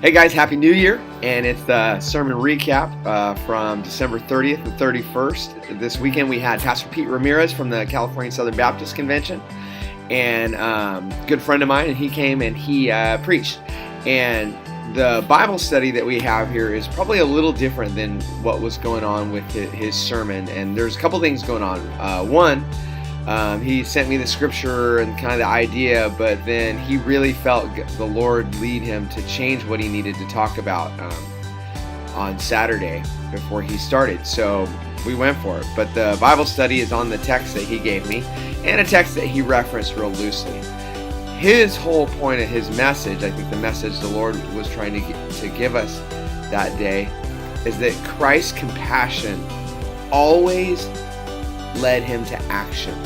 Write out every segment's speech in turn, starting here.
Hey guys, Happy New Year, and it's the sermon recap from December 30th and 31st. This weekend we had Pastor Pete Ramirez from the California Southern Baptist Convention, and good friend of mine, and he came and he preached. And the Bible study that we have here is probably a little different than what was going on with his sermon, and there's a couple things going on. One, he sent me the scripture and kind of the idea, but then he really felt the Lord lead him to change what he needed to talk about on Saturday before he started. So we went for it. But the Bible study is on the text that he gave me and a text that he referenced real loosely. His whole point of his message, I think the message the Lord was trying to give us that day, is that Christ's compassion always led him to action.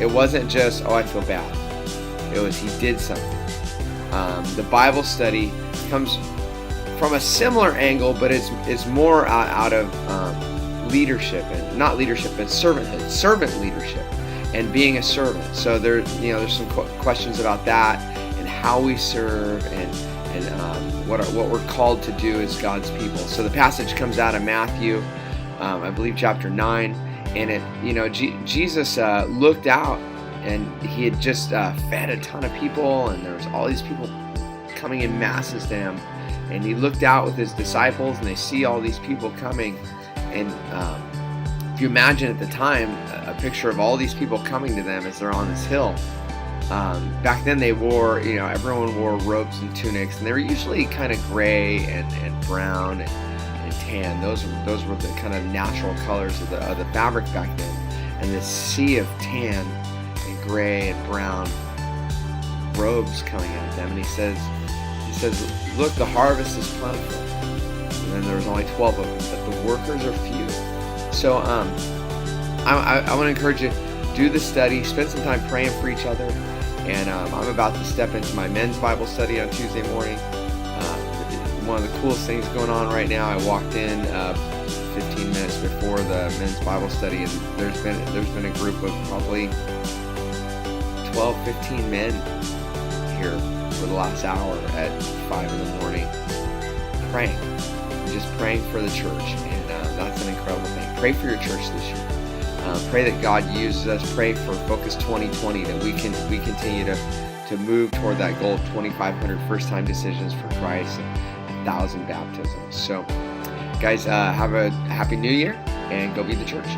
It wasn't just, I feel bad. It was, he did something. The Bible study comes from a similar angle, but it's more out of leadership, and not leadership, but servanthood, servant leadership, and being a servant. So there's some questions about that and how we serve and what we're called to do as God's people. So the passage comes out of Matthew, I believe chapter 9. And Jesus looked out, and he had just fed a ton of people, and there was all these people coming in masses to him. And he looked out with his disciples, and they see all these people coming. And if you imagine at the time a picture of all these people coming to them as they're on this hill, back then they wore, everyone wore robes and tunics, and they were usually kind of gray and brown and tan. Those were the kind of natural colors of the fabric back then. And this sea of tan and gray and brown robes coming at them. And he says, look, the harvest is plentiful. And then there was only 12 of them, but the workers are few. So I want to encourage you, do the study, spend some time praying for each other. And I'm about to step into my men's Bible study on Tuesday morning. One of the coolest things going on right now. I walked in 15 minutes before the men's Bible study, and there's been a group of probably 12, 15 men here for the last hour at 5 in the morning praying for the church, and that's an incredible thing. Pray for your church this year. Pray that God uses us. Pray for Focus 2020, that we continue to move toward that goal of 2,500 first-time decisions for Christ and 1,000 baptisms. So, guys, have a happy New Year, and go be the church.